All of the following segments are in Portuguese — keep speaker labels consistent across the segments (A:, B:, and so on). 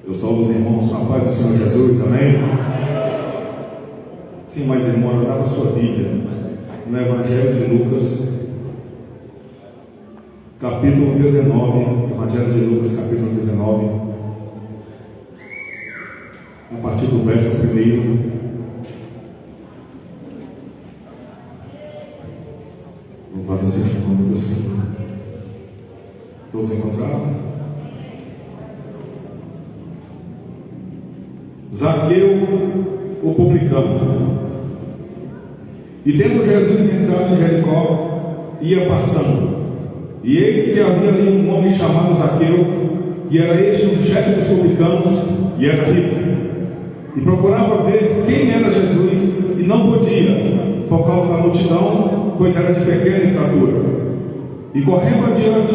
A: Eu saúdo os irmãos com a paz do Senhor Jesus, amém? Sim, mas irmãos, abra sua Bíblia no Evangelho de Lucas, capítulo 19. Evangelho de Lucas, capítulo 19, a partir do verso 1. Louvado seja o nome do Senhor. Todos encontraram? Zaqueu, o publicano. E tendo Jesus entrado em Jericó, ia passando. E eis que havia ali um homem chamado Zaqueu, e era este um chefe dos publicanos, e era rico. E procurava ver quem era Jesus, e não podia, por causa da multidão, pois era de pequena estatura. E correndo adiante,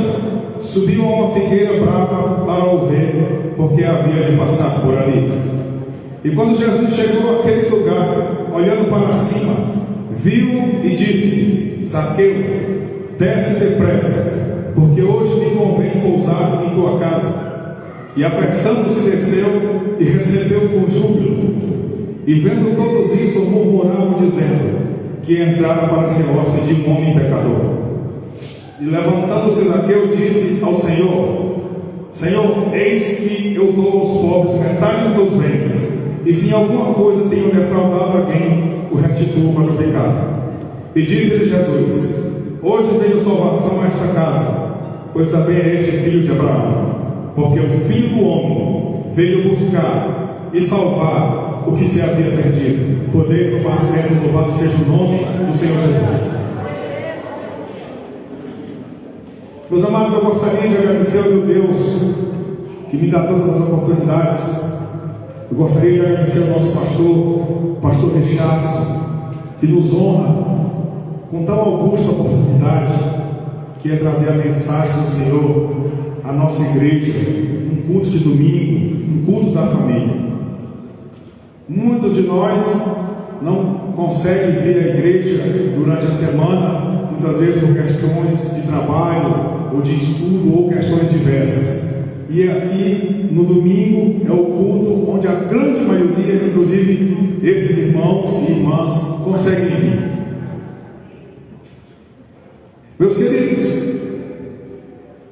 A: subiu a uma figueira brava para o ver, porque havia de passar por ali. E quando Jesus chegou àquele lugar, olhando para cima, viu e disse: Zaqueu, desce depressa, porque hoje me convém pousar em tua casa. E apressando-se desceu e recebeu com júbilo. E vendo todos isso, murmuravam, dizendo que entrara para ser hóspede de um homem pecador. E levantando-se Zaqueu, disse ao Senhor: Senhor, eis que eu dou aos pobres metade dos meus bens, e se em alguma coisa tenho defraudado alguém, o restituo para o pecado. E disse-lhe Jesus: hoje veio salvação a esta casa, pois também é este filho de Abraão, porque o Filho do Homem veio buscar e salvar o que se havia perdido. Podeis tomar assento, louvado seja o nome do Senhor Jesus. Meus amados, eu gostaria de agradecer ao meu Deus, que me dá todas as oportunidades. Eu gostaria de agradecer ao nosso pastor Richardson, que nos honra com tão augusta oportunidade, que é trazer a mensagem do Senhor à nossa igreja, um culto de domingo, um culto da família. Muitos de nós não conseguem vir à igreja durante a semana, muitas vezes por questões de trabalho, ou de estudo, ou questões diversas. E aqui no domingo é o culto onde a grande maioria, inclusive esses irmãos e irmãs, conseguem vir. Meus queridos,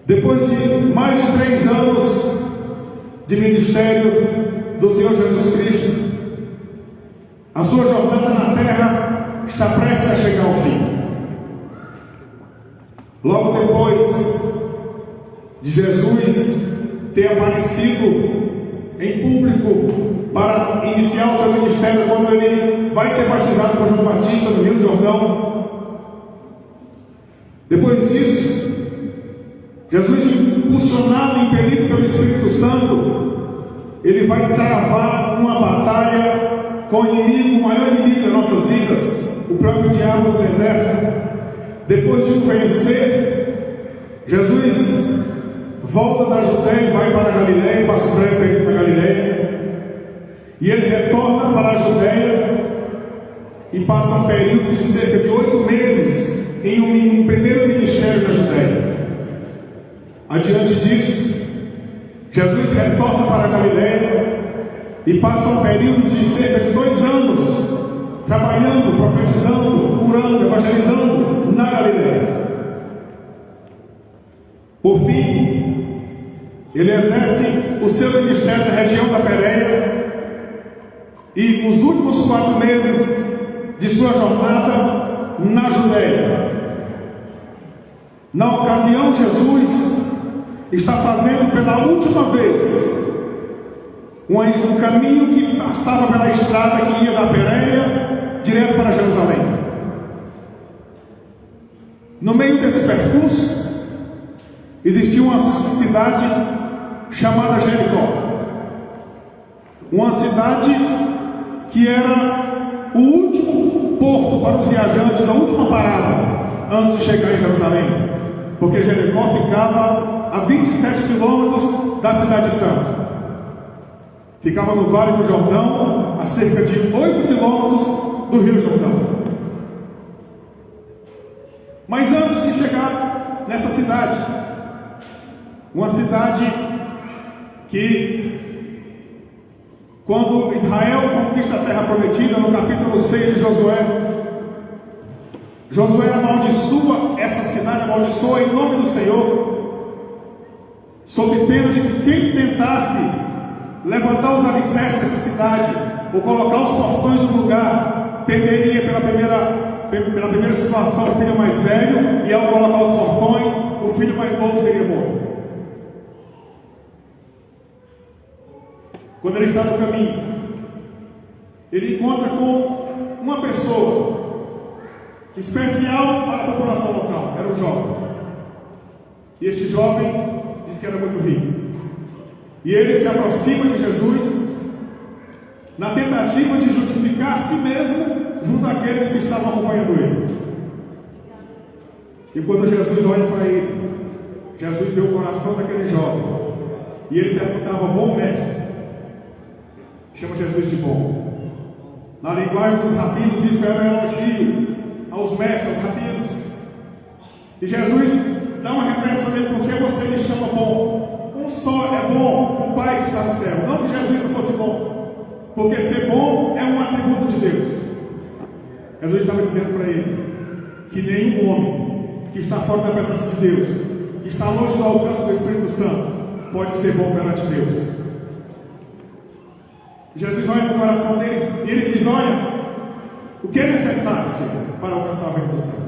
A: depois de mais de 3 anos de ministério do Senhor Jesus Cristo, a sua jornada na terra está prestes a chegar ao fim. Logo depois de Jesus ter aparecido em público para iniciar o seu ministério, quando ele vai ser batizado por João Batista no Rio Jordão, depois disso, Jesus, impulsionado e impelido pelo Espírito Santo, ele vai travar uma batalha com o inimigo, o maior inimigo das nossas vidas, o próprio diabo no deserto. Depois de o vencer, Jesus volta da Judéia e vai para a Galileia, passa o breve período na Galileia, e ele retorna para a Judéia e passa um período de cerca de 8 meses em um primeiro ministério da Judéia. Adiante disso, Jesus retorna para a Galileia e passa um período de cerca de 2 anos trabalhando, profetizando, curando, evangelizando na Galileia. Por fim, ele exerce o seu ministério na região da Pérea, e os últimos 4 meses de sua jornada na Judéia. Na ocasião, Jesus está fazendo pela última vez um caminho que passava pela estrada que ia da Pérea direto para Jerusalém. No meio desse percurso existia uma cidade chamada Jericó, uma cidade que era o último porto para os viajantes, a última parada antes de chegar em Jerusalém, porque Jericó ficava a 27 quilômetros da cidade santa. Ficava no Vale do Jordão, a cerca de 8 quilômetros do Rio Jordão. Mas antes de chegar nessa cidade, uma cidade que Quando Israel conquista a terra prometida, no capítulo 6 de Josué amaldiçoa essa cidade, amaldiçoa em nome do Senhor, sob pena de que quem tentasse levantar os alicerces dessa cidade, ou colocar os portões no lugar, perderia pela primeira situação o filho mais velho, e ao colocar os portões, o filho mais novo seria morto. Quando ele está no caminho, ele encontra com uma pessoa especial para a população local. Era um jovem, e este jovem disse que era muito rico, e ele se aproxima de Jesus na tentativa de justificar a si mesmo junto àqueles que estavam acompanhando ele. E quando Jesus olha para ele, Jesus vê o coração daquele jovem, e ele perguntava: bom mestre, chama Jesus de bom. Na linguagem dos rabinos, isso era um elogio aos mestres, aos rabinos. E Jesus dá uma repreensão dele: por que você me chama bom? Um só é bom, o Pai que está no céu. Não que Jesus não fosse bom, porque ser bom é um atributo de Deus. Jesus estava dizendo para ele que nenhum homem que está fora da presença de Deus, que está longe do alcance do Espírito Santo, pode ser bom perante Deus. Jesus olha no coração deles e ele diz: olha, o que é necessário, Senhor, para alcançar o reino do céu?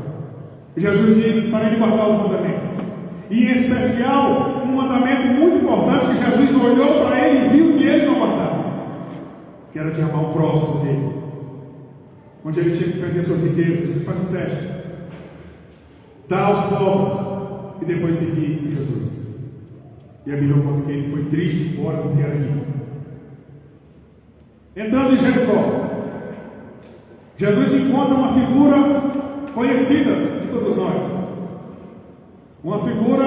A: E Jesus diz para ele guardar os mandamentos, e em especial um mandamento muito importante que Jesus olhou para ele e viu que ele não guardava, que era de amar o próximo dele, onde ele tinha que perder suas riquezas. A gente faz um teste: dar aos pobres e depois seguir Jesus. E a Bíblia conta que ele foi triste embora porque era rico. Entrando em Jericó, Jesus encontra uma figura conhecida de todos nós, uma figura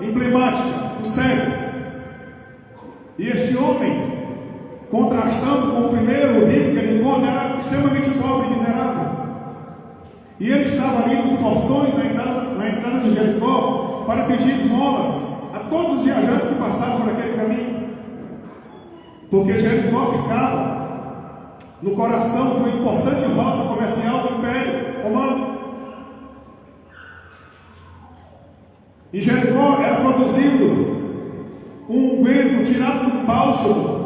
A: emblemática, o cego. E este homem, contrastando com o primeiro rico que ele encontra, era extremamente pobre e miserável. E ele estava ali nos portões na entrada de Jericó para pedir esmolas a todos os viajantes que passavam por aquele caminho, porque Jericó ficava no coração de uma importante rota comercial do Império Romano. Em Jericó era produzido um unguento tirado do bálsamo,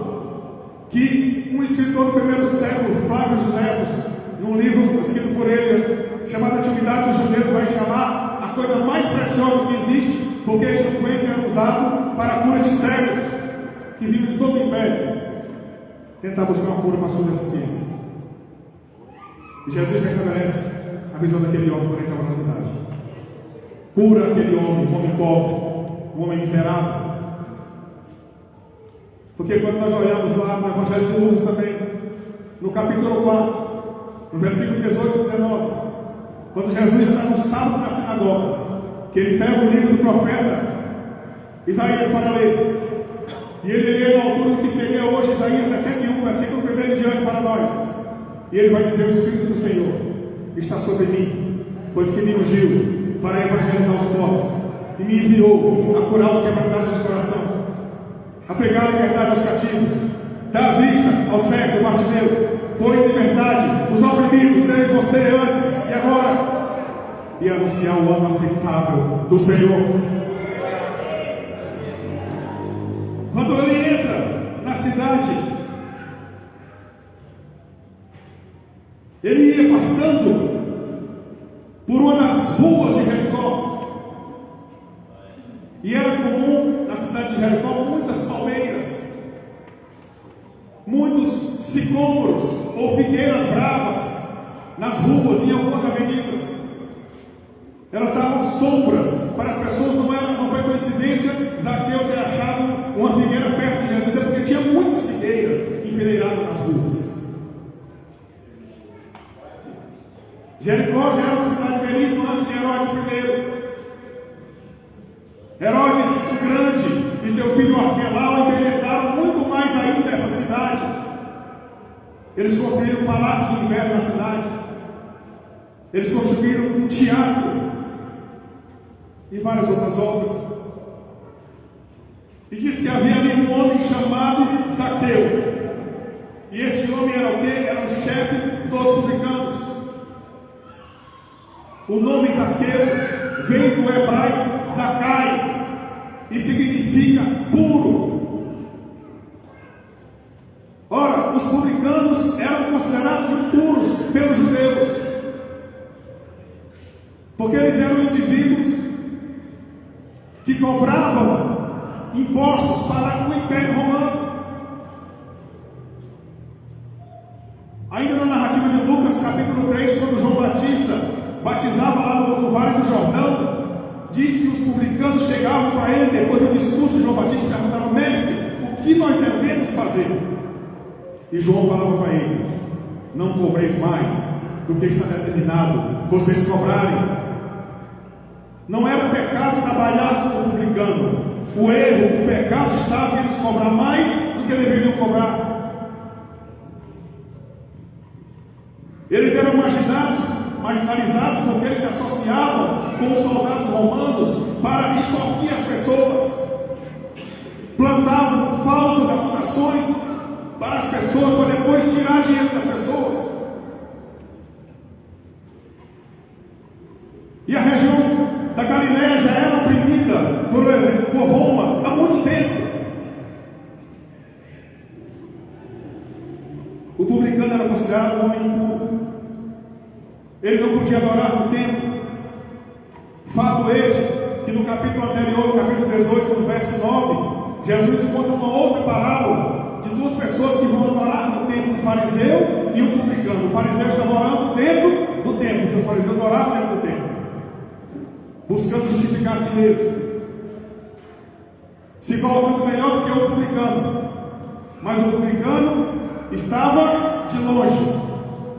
A: que um escritor do primeiro século, Flávio Joséfos, num livro escrito por ele, chamado Antiguidade dos Judeus, vai chamar a coisa mais preciosa que existe, porque este unguento era usado para a cura de cegos que vinham de todo o Império tentar buscar uma cura para a sua deficiência. E Jesus restabelece a visão daquele homem quando ele estava na cidade. Cura aquele homem, um homem pobre, um homem miserável. Porque quando nós olhamos lá no Evangelho de Lucas também, no capítulo 4, no versículo 18 e 19, quando Jesus está no sábado na sinagoga, que ele pega o livro do profeta Isaías para ler, e ele lê na altura do que seria hoje Isaías 61, versículo 1 em diante para nós. E ele vai dizer: o Espírito do Senhor está sobre mim, pois que me ungiu para evangelizar os pobres, e me enviou a curar os quebrantados de coração, a pregar a liberdade aos cativos, dar vista aos cegos e Bartimeu, pôr em liberdade os oprimidos, eu e você antes e agora, e anunciar o ano aceitável do Senhor. Quando ele entra na cidade, ele ia passando por uma das ruas de Jericó, e era comum na cidade de Jericó muitas palmeiras, muitos sicômoros ou figueiras bravas nas ruas e em algumas avenidas. Elas davam sombras para as pessoas. Não foi coincidência Zaqueu ter achado uma figueira perto de Jesus, é porque tinha muitas figueiras enfileiradas nas ruas. Jericó já era uma cidade belíssima antes de Herodes I. Herodes o Grande e seu filho Arquelau embelezaram muito mais ainda essa cidade. Eles construíram um palácio de inverno na cidade, eles construíram um teatro e várias outras obras. E diz que havia ali um homem chamado Zaqueu. O nome Zaqueu vem do hebraico Zacai e significa puro. Ora, os publicanos eram considerados impuros pelos judeus, porque eles eram indivíduos que cobravam impostos para o Império Romano. Ainda na narrativa de Lucas, capítulo 3, quando João Batista batizava lá no Vale do Jordão, diz que os publicanos chegavam para ele, depois do discurso de João Batista, e perguntavam: mestre, o que nós devemos fazer? E João falava para eles: não cobreis mais do que está determinado vocês cobrarem. Não era pecado trabalhar com o publicano. O erro, o pecado estava em eles cobrar mais do que deveriam cobrar. Eles eram marginalizados porque eles se associavam com os soldados romanos para extorquir as pessoas. Plantavam falsas acusações para as pessoas, para depois tirar dinheiro das pessoas. E a região da Galileia já era oprimida por Roma há muito tempo. O publicano era considerado um homem impuro. Ele não podia adorar no templo. Fato este, que no capítulo anterior, capítulo 18, no verso 9, Jesus conta uma outra parábola de duas pessoas que vão adorar no templo, um fariseu e um publicano. O fariseu estava orando dentro do templo, porque os fariseus oravam dentro do templo, buscando justificar a si mesmo, se colocando melhor do que o publicano. Mas o publicano estava de longe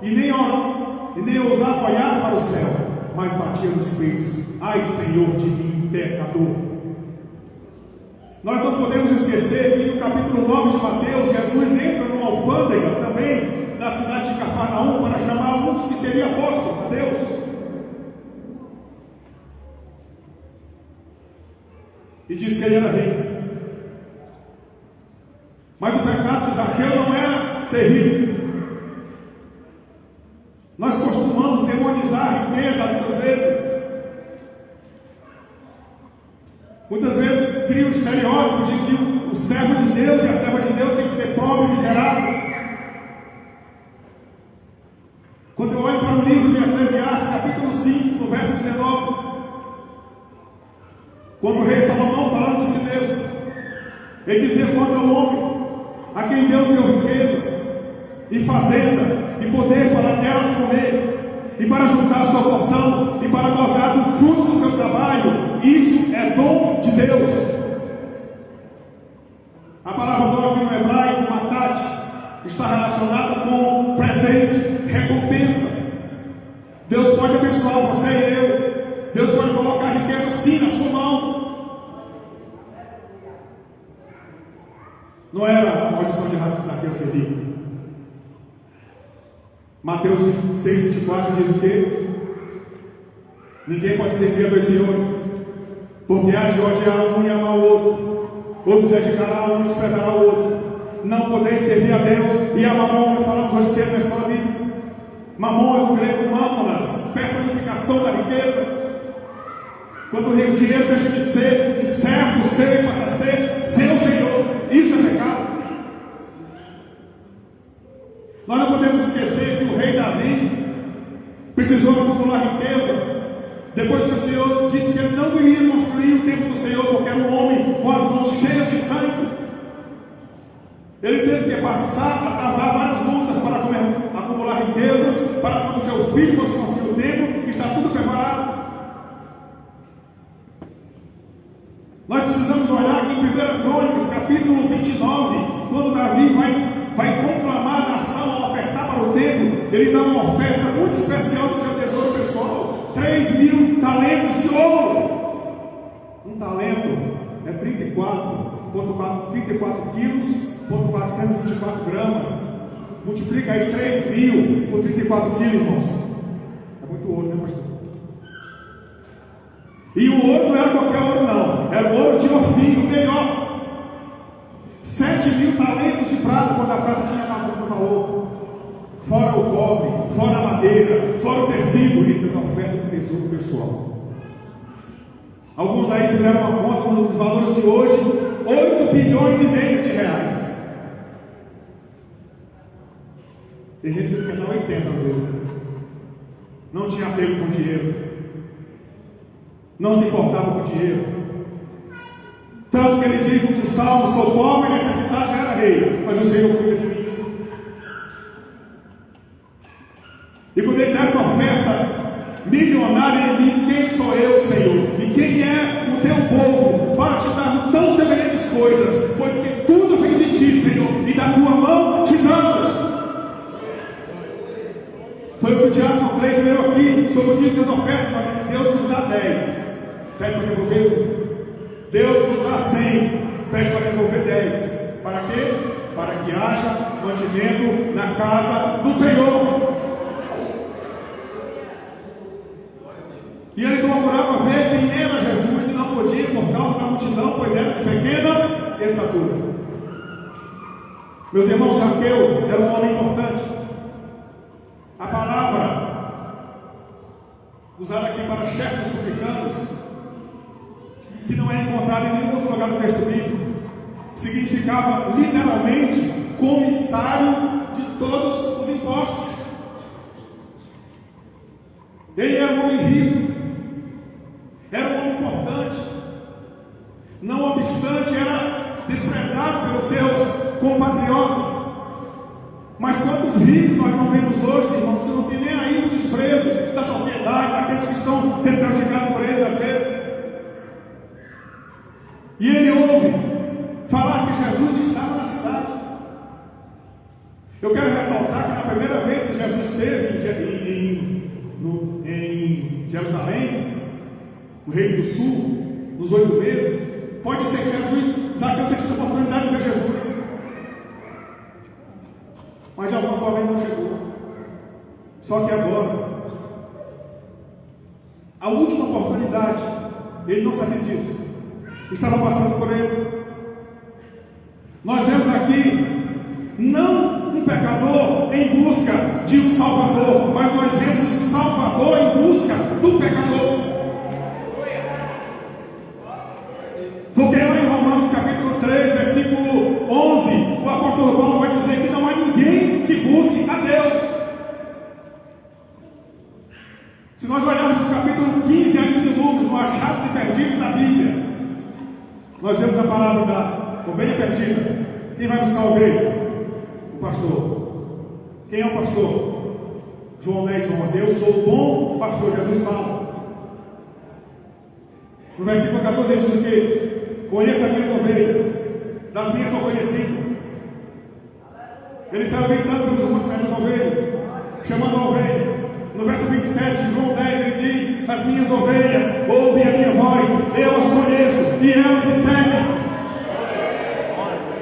A: e nem ousava olhar para o céu, mas batia nos peitos: ai, Senhor de mim, pecador. Nós não podemos esquecer que no capítulo 9 de Mateus, Jesus entra numa alfândega também na cidade de Cafarnaum para chamar um dos que seria apóstolo a Deus. E diz que ele era rei. Mas o pecado de Zaqueu não era ser rico. Nós costumamos demonizar a riqueza muitas vezes. Muitas vezes cria o estereótipo de que o servo de Deus e a serva de Deus tem que ser pobre e miserável. Quando eu olho para o livro de Eclesiastes, capítulo 5, no verso 19, quando o rei Salomão, falando de si mesmo, ele dizia: quanto ao homem a quem Deus deu riquezas e fazenda e poder para delas comer, e para juntar a sua porção, e para gozar do fruto do seu trabalho, isso é dom de Deus. A palavra dom no hebraico, matat, está relacionada com presente, recompensa. Deus pode abençoar você e eu. Deus pode colocar riqueza sim na sua mão. Não era a maldição de Zaqueu ser rico. Mateus 26, 24 diz o quê? Ninguém pode servir a dois senhores, porque há de odiar um e amar o outro, ou se dedicará a um e desprezará o outro. Não podeis servir a Deus e a Mamon. Nós falamos hoje cedo na escola bíblica. Mamon é do grego mamonas, personificação da riqueza. Quando o dinheiro deixa de ser um servo seu e passa a ser seu senhor, isso é pecado. Nós não podemos esquecer que o rei Davi precisou acumular riquezas, depois que o Senhor disse que ele não iria construir o templo do Senhor, porque era um homem com as mãos cheias de sangue. Ele teve que passar a travar várias lutas para acumular riquezas, para quando seu filho fosse construir o templo, está tudo preparado. Nós precisamos olhar aqui em 1 Crônicas, capítulo 29, quando Davi vai conclamar a nação a ofertar para o templo. Ele dá uma oferta muito especial do seu tesouro pessoal: 3.000 talentos de ouro. Um talento é 34 quilos, 424 gramas. Multiplica aí 3.000 por 34 quilos, irmãos. É muito ouro, né, pastor? E o ouro não era qualquer ouro, não. Era o ouro de Ofir, o melhor. 7.000 talentos de prata, quando a prata tinha muito valor. Fora o cobre, fora a madeira, fora o tecido. colheita da oferta do tesouro pessoal. Alguns aí fizeram uma conta nos valores de hoje, 8 bilhões e meio de reais. Tem gente que quer dar 80 às vezes. Não tinha apego com dinheiro. Não se importava com dinheiro. Tanto que ele diz no Salmo: sou pobre e necessitado, já era rei, mas o Senhor cuida de mim. E quando ele dá essa oferta milionária, ele diz: quem sou eu, Senhor? E quem é o teu povo para te dar tão semelhantes coisas? Pois que tudo vem de ti, Senhor, e da tua mão te damos. Foi o que o diácono Cleiton leu aqui sobre o dia das ofertas. Deus nos dá 10, pede para devolver 1. Deus nos dá 100, pede para devolver 10. Para quê? Para que haja mantimento na casa do Senhor. E ele procurava ver quem era Jesus e não podia por causa da multidão, pois era de pequena estatura. Meus irmãos, Zaqueu era um homem importante. A palavra usada aqui para chefe dos publicanos, que não é encontrada em nenhum outro lugar do texto bíblico, significava literalmente comissário de todos os impostos. Ele era um homem rico, era um homem importante, não obstante era desprezado pelos seus compatriotas. Mas quantos ricos nós não vemos hoje, irmãos, que não tem nem aí o desprezo da sociedade, daqueles que estão sendo prejudicados por eles às vezes. E ele ouve falar que Jesus estava na cidade. Eu quero ressaltar que na primeira vez que Jesus esteve em Jerusalém, no Reino do Sul, nos 8 meses, pode ser que Zaqueu tenha tido a oportunidade de ver Jesus, mas de alguma forma ele não chegou. Só que agora, a última oportunidade, ele não sabia disso, estava passando por ele. Nós vemos aqui não um pecador em busca de um Salvador, mas nós vemos um Salvador em busca do pecador. Porque lá em Romanos capítulo 3, versículo 11, o apóstolo Paulo vai dizer que não há ninguém que busque a Deus. Se nós olharmos no capítulo 15 ainda de Lucas, no Achados e Perdidos da Bíblia, nós vemos a palavra da ovelha perdida. Quem vai buscar a ovelha? O pastor. Quem é o pastor? João 10, 11. Eu sou o bom pastor, Jesus fala. No versículo 14 ele diz o quê? Conheça as minhas ovelhas, das minhas sou conhecido. Ele saiu gritando pelos montes das ovelhas, chamando a ovelha. No verso 27 de João 10 ele diz: as minhas ovelhas ouvem a minha voz, eu as conheço e elas me seguem.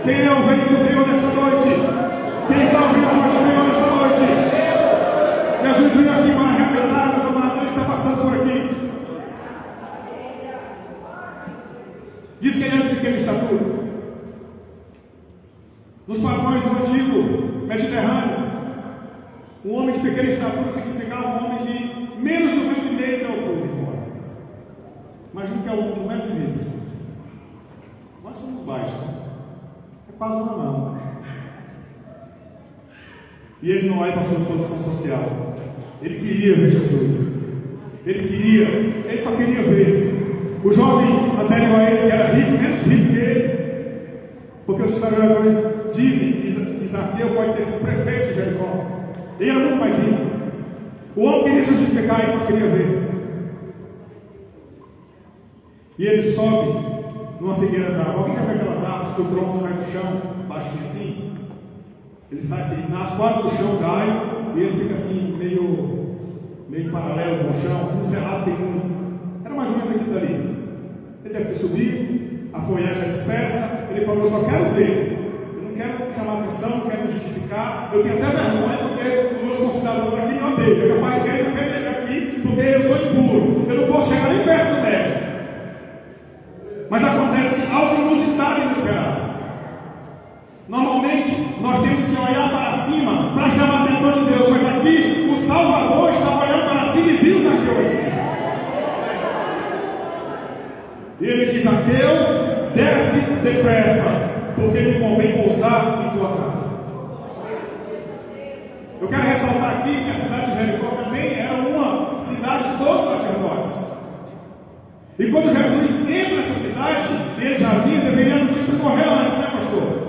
A: Quem é a ovelha do Senhor nesta noite? Quem está ouvindo a voz do Senhor nesta noite? Jesus veio aqui para resgatar, meus amados, ele está passando por aqui. Diz que ele era de pequena estatura. Nos padrões do antigo Mediterrâneo, um homem de pequena estatura significava um homem de menos de 1,5 metro de altura. Imagina que é um 1,5 metro. Nós somos baixos, é quase uma mão. E ele não olha para a sua posição social. Ele queria ver Jesus. Ele só queria ver. O jovem anterior a ele, que era rico, menos rico que ele, porque os historiadores dizem que Zaqueu pode ter sido prefeito de Jericó. Ele era muito mais rico. O homem queria se justificar e só queria ver. E ele sobe numa figueira brava. Alguém já vê aquelas árvores que o tronco sai do chão, baixinho assim? Ele sai assim, nasce quase do chão, cai, e ele fica assim, meio paralelo com o chão. No cerrado tem muito. Era mais ou menos aquilo dali. Ele deve ter subido, a folhagem é dispersa. Ele falou: eu só quero ver, eu não quero chamar atenção, não quero me justificar. Eu tenho até vergonha porque os meus concidadãos aqui me odeiam. É capaz de querer me deixar aqui porque eu sou impuro, eu não posso chegar nem perto do médico. Mas acontece algo inusitado e inesperado. Normalmente nós temos que olhar para cima para chamar a atenção de Deus, mas aqui o Salvador está olhando para cima e viu E ele diz: Zaqueu, desce depressa, porque me convém pousar em tua casa. Eu quero ressaltar aqui que a cidade de Jericó também era uma cidade dos sacerdotes. E quando Jesus entra nessa cidade, ele já vinha, deveria a notícia correr antes, né, pastor?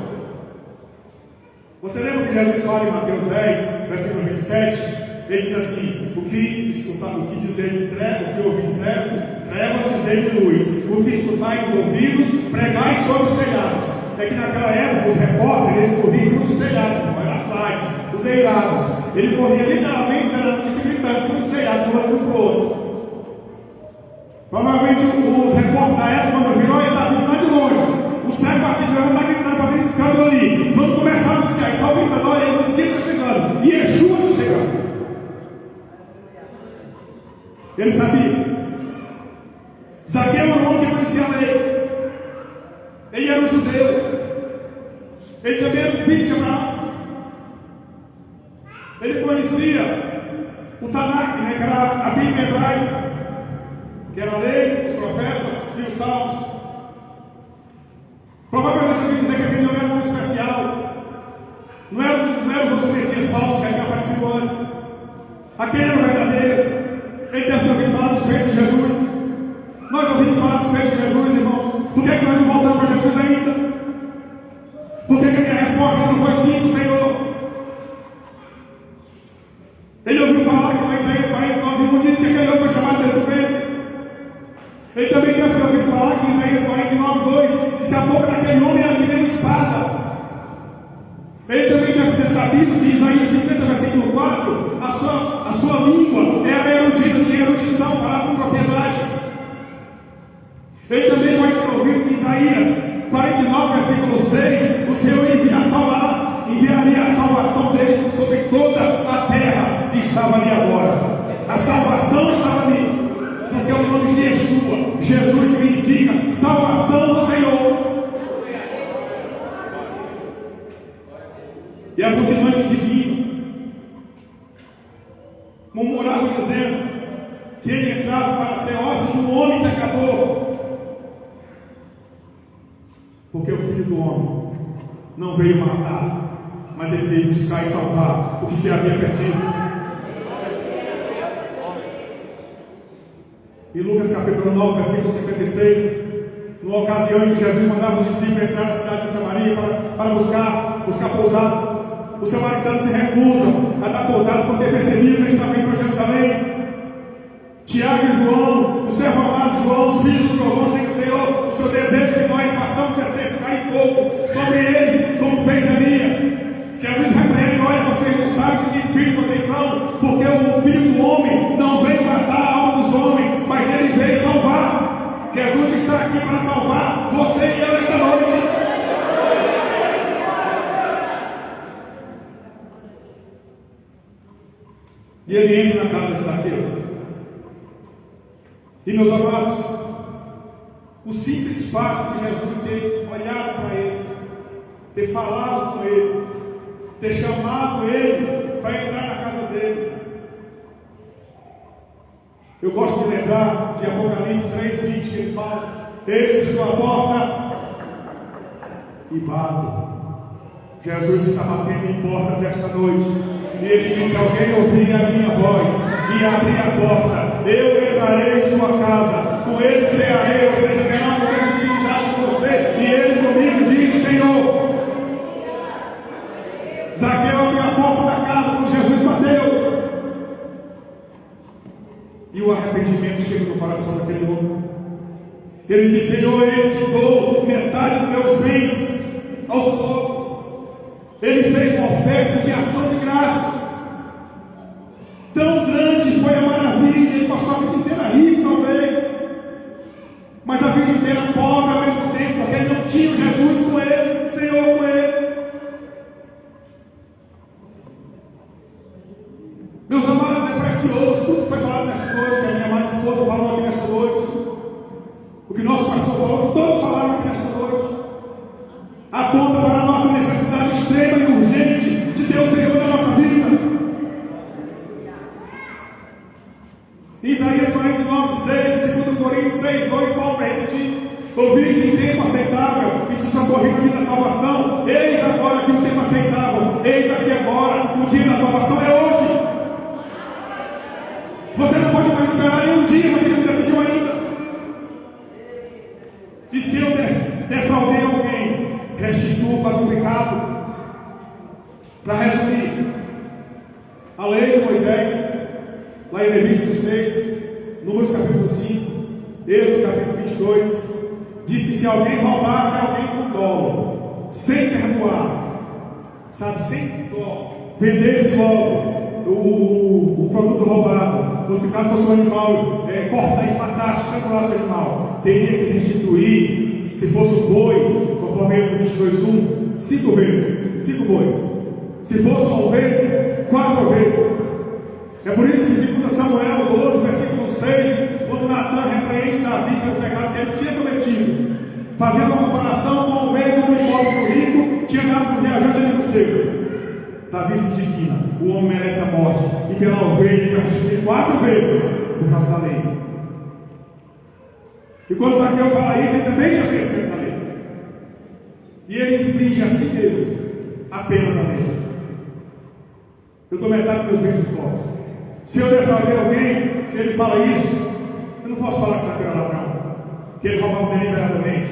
A: Você lembra que Jesus fala em Mateus 10, versículo 27? Ele diz assim: o que dizer em trevas, o que ouvir em trevas dizei em luz. O que escutai nos ouvidos, pregai sobre os telhados. É que naquela época os repórteres eles corriam em cima dos telhados, não era slide, os eirados. Ele corria literalmente na notícia gritando em cima dos telhados, do um para o outro. Provavelmente os repórteres da época, quando viram, ele está vindo lá de longe. O cego partido está gritando, fazendo escândalo ali. Vamos começar a anunciar. E só gritando: olha, o Messias está chegando. E Yeshua está chegando. Ele sabia. Zaqueu era um homem que conhecia a lei. Ele era um judeu. Ele também era filho de Abraão. Ele conhecia o Tanakh, né, que era a Bíblia hebraica, que era a lei, os profetas e os salmos. Provavelmente eu vou dizer que aquele não era um homem especial. Não era os outros messias falsos que haviam aparecido antes. Aquele era o verdadeiro. Ele deve ter ouvido falar dos feitos de Jesus. Nós ouvimos falar dos feitos de Jesus, irmãos. Por que nós não voltamos para Jesus ainda? Por que a minha resposta não foi sim, Senhor? Ele ouviu falar que lá em Isaías 49, irmão, disse que aquele homem foi chamado desde o ventre. Ele também deve ter ouvido falar que em Isaías 49, 2 diz que a boca daquele homem era que nem uma espada. Ele também deve ter sabido que em Isaías 50, versículo 4, a sua língua era erudita, tinha erudição, falava com propriedade. Ele também pode ter ouvido que em Isaías 49, versículo 6, o Senhor enviaria a salvação dele sobre toda a terra, e estava ali agora. A salvação estava ali, porque o nome de Yeshua, Jesus, significa salvação do Senhor. E as multidões se indignam, murmuravam dizendo que ele entrava para ser hóspede de um homem pecador. Porque o Filho do Homem não veio matar, mas ele veio buscar e salvar o que se havia perdido. Em Lucas capítulo 9, versículo 56, numa ocasião em que Jesus mandava os discípulos entrar na cidade de Samaria para buscar pousada, os samaritanos se recusam a dar pousada porque percebiam que eles estavam indo para Jerusalém. Tiago e João, o servo amado João, os filhos do trovão, dizem: Senhor, o Senhor deseja que nós façamos descer, cair fogo sobre eles, como fez Elias. Jesus repreende: olha, vocês não sabem de que espírito vocês são, porque o Filho do Homem não veio matar a alma dos homens, mas ele veio salvar. Jesus está aqui para salvar você e eu esta noite. E ele entra na casa de Zaqueu. E meus amados, o simples fato de Jesus ter olhado para ele, ter falado com ele, ter chamado ele para entrar na casa dele. Eu gosto de lembrar de Apocalipse 3:20, que ele fala: eis que estou à porta e bato. Jesus está batendo em portas esta noite. E ele disse: alguém ouvir a minha voz e abrir a porta, eu entrarei em sua casa, com ele cearei, ou seja, terá uma intimidade com você, e ele comigo, diz o Senhor. Zaqueu abriu a porta da casa quando Jesus bateu, e o arrependimento chega no coração daquele homem. Ele diz: Senhor, eis que dou metade dos meus bens aos pobres. Ele fez uma oferta de ação de graças. Tão grande foi a maravilha. Ele passou a vida inteira rico, talvez, mas a vida inteira pobre ao mesmo tempo, porque ele não tinha Jesus com ele, o Senhor com ele. Meus amados, é precioso tudo que foi falado nesta noite, que a minha amada esposa falou aqui nesta noite, o que nosso pastor falou, que todos falaram aqui nesta noite, aponta para a nossa necessidade extrema e urgente de ter o Senhor na nossa vida. Isaías 49:6, 2 Coríntios 6:2, Paulo vai repetir: Ouviste em tempo aceitável e te socorri no dia da salvação. Eis agora aqui o tempo aceitável. Eis aqui agora o dia da salvação é hoje. Você não pode mais esperar nenhum dia, você não decidiu ainda. E se eu defraudei alguém, restituo o quadruplicado. Para resumir, a lei de Moisés, lá em Levítico 6, Números capítulo 5, Êxodo capítulo 22, diz que se alguém roubasse alguém com dolo, sem perdoar, sabe, sem dó, vendesse logo o produto roubado, ou se caso fosse um animal, cortar e matar, estrangular o animal, teria que restituir, se fosse o boi, conforme Êxodo 22:1, 5 vezes, 5 bois. Se fosse uma ovelha, 4 vezes. É por isso que em 2 Samuel 12, versículo 6, quando Natan repreende Davi pelo pecado que ele tinha cometido, fazendo uma comparação com a ovelha do homem pobre e rico, tinha dado para o viajante amigo seu. Davi se indigna, o homem merece a morte, e pela ovelha ele vai restituir 4 vezes, por causa da lei. E quando Zaqueu fala isso, ele também tinha conhecimento da lei. E ele inflige a si mesmo a pena da lei. Eu dou metade dos meus bens pobres. Se eu defraudei alguém, se ele fala isso, eu não posso falar que Zaqueu era ladrão, que ele roubava deliberadamente,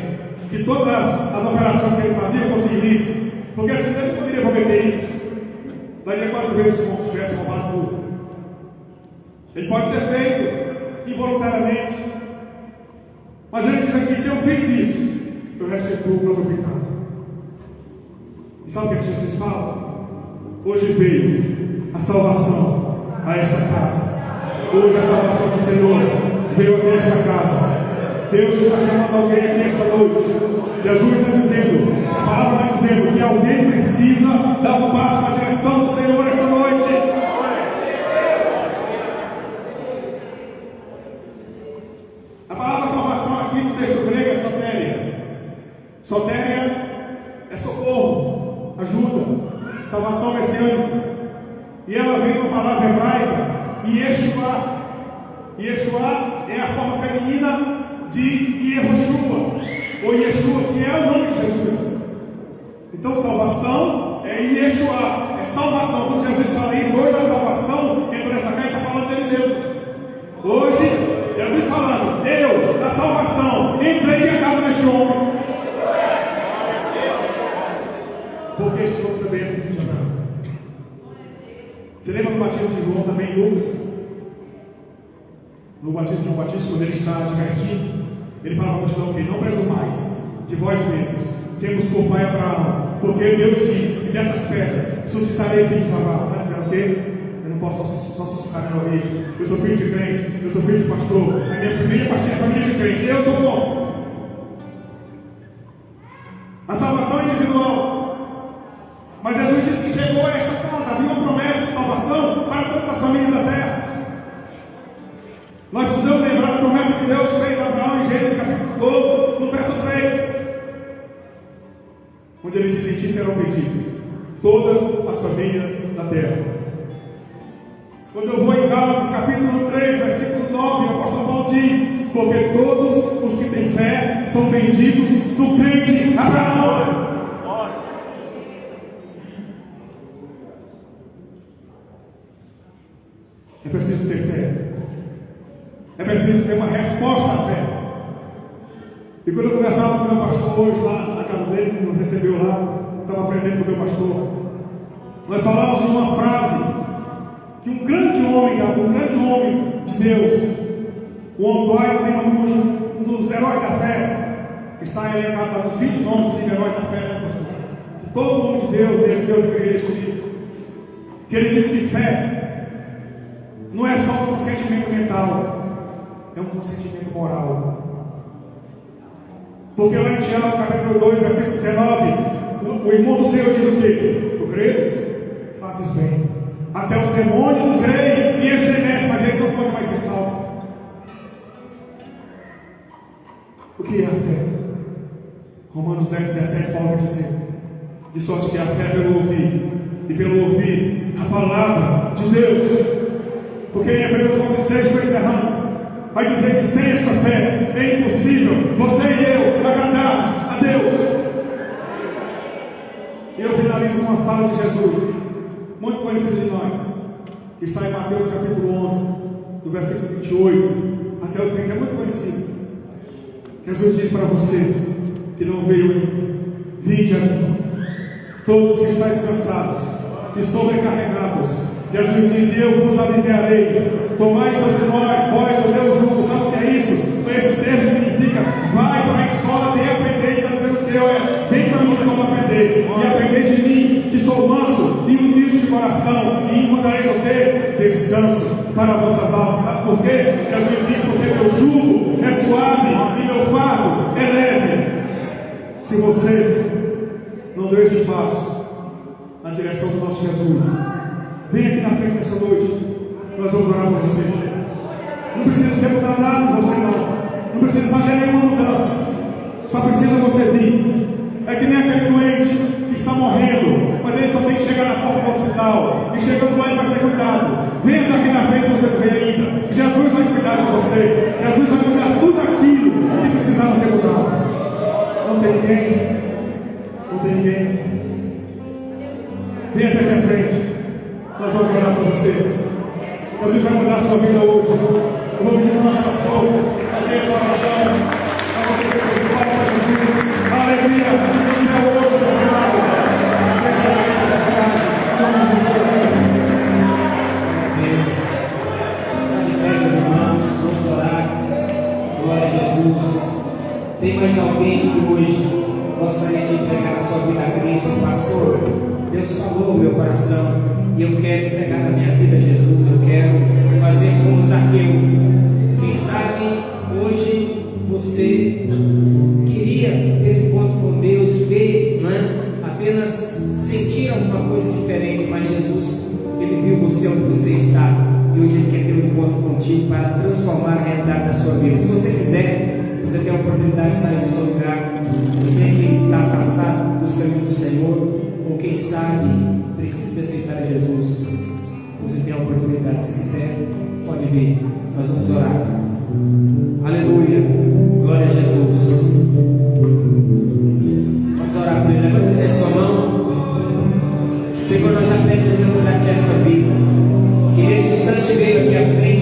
A: que todas as operações que ele fazia fossem ilícitas, porque senão ele poderia cometer isso. Daria 4 vezes como se tivesse roubado tudo. Ele pode ter feito involuntariamente, mas ele diz aqui: se eu fiz isso, eu restituo o quadruplicado. E sabe o que Jesus fala? Hoje veio a salvação a esta casa. Hoje a salvação do Senhor veio a esta casa. Deus está chamando alguém aqui esta noite. Jesus está dizendo, a palavra está dizendo que alguém precisa dar um passo na direção do Senhor esta noite. A palavra salvação aqui no texto grego é sotéria. Sotéria é socorro, ajuda, salvação messiânica. E ela vem da palavra hebraica Yeshua. Yeshua é a forma feminina de Yehoshua, ou Yeshua, que é o nome de Jesus. Então salvação é Yeshua, é salvação. Quando Jesus fala isso, hoje a salvação entrou nesta casa e está falando dele mesmo. Hoje, Jesus falando, eu, da salvação, entrei na casa deste homem. Porque este homem também é filho de Abraão. Você lembra do batismo de João também em Lucas? No batismo de João Batista, quando ele está divertindo, ele fala para a multidão que não presumais de vós mesmos, temos por pai Abraão, porque Deus diz que dessas pedras suscitarei filhos de Abraão. Está dizendo o quê? Eu não posso só suscitar minha origem. Eu sou filho de crente, eu sou filho de pastor, a minha família é família de crente, eu sou bom. A salvação é individual. Mas Jesus disse que chegou a esta casa, havia uma promessa de salvação para todas as famílias da terra. Nós precisamos lembrar da promessa que Deus fez a Abraão em Gênesis capítulo 12, no verso 3, onde ele diz: em ti serão benditas todas as famílias da terra. Quando eu vou em Gálatas capítulo 3, versículo 9, o apóstolo Paulo diz: porque todos os que têm fé são benditos do crente Abraão. É preciso ter fé. É preciso ter uma resposta à fé. E quando eu conversava com o meu pastor hoje lá na casa dele, nos recebeu lá, estava aprendendo com o meu pastor, nós falávamos de uma frase que um grande homem de Deus, o Dwight Moody, um dos heróis da fé, que está elencado nos 20 nomes de heróis da fé, né, pastor? De todo homem de Deus, desde Deus que ele escolhido, que ele diz que fé não é só um sentimento mental, é um consentimento moral. Porque lá em Tiago, capítulo 2, versículo 19, o irmão do Senhor diz o quê? Tu creres? Fazes bem. Até os demônios creem e estremecem, mas eles não podem mais ser salvos. O que é a fé? Romanos 10, 17, Paulo vai dizer: de sorte que a fé é pelo ouvir, e pelo ouvir a palavra de Deus. Porque em Hebreus 11, 6, estou encerrando, vai dizer que sem esta fé é impossível você e eu finalizo com uma fala de Jesus, muito conhecida de nós, que está em Mateus capítulo 11, do versículo 28 até o 30, é muito conhecido. Jesus diz para você que não veio: vinde a mim, todos que estáis cansados e sobrecarregados. Jesus diz: eu vos aliviarei. Tomai sobre vós o meu jugo. Sabe o que é isso? Esse termo significa: vai para a escola e aprender. Está dizendo o que vem para a minha escola aprender e aprender de mim, que sou manso e humilde de coração, e encontrareis o que? Descanso para vossas almas. Sabe por quê? Jesus diz: porque meu jugo é suave e meu fardo é leve. Se você não deu este passo na direção do nosso Jesus, vem aqui na frente nessa noite. Nós vamos orar por você. Não precisa ser mudar nada em você, não precisa fazer nenhuma mudança. Só precisa você vir. É que nem aquele doente que está morrendo, mas ele só tem que chegar na porta do hospital, e chegando lá ele vai ser cuidado. Venha daqui na frente se você não vê ainda. Jesus vai cuidar de você. Jesus vai cuidar tudo aquilo que precisava ser mudado. Não tem ninguém? Não tem ninguém? Venha até aqui à frente. Nós vamos orar por você. Jesus vai mudar a sua vida hoje. Eu vou pedir para o nosso pastor fazer essa oração. Para você receber o Pai para Jesus. A alegria do céu hoje, meus amados.
B: Está de pé, meus irmãos. Vamos orar. Glória a Jesus. Tem mais alguém que hoje gostaria de entregar a sua vida a Cristo? Pastor, Deus falou no meu coração. E eu quero entregar a minha vida a Jesus. Eu quero fazer como Zaqueu. Quem sabe hoje você queria ter encontro com Deus, ver, não é? Apenas sentir alguma coisa diferente, mas Jesus, Ele viu você onde você está, e hoje Ele quer ter um encontro contigo para transformar a realidade da sua vida. Se você quiser, você tem a oportunidade de sair do seu lugar. Você que está afastado dos caminhos do Senhor, ou quem sabe precisa aceitar Jesus, você tem a oportunidade. Se quiser, pode vir. Nós vamos orar. Aleluia, glória a Jesus. Vamos orar por Ele. Levanta a sua mão. Senhor, nós apresentamos aqui esta vida, que nesse instante veio aqui à frente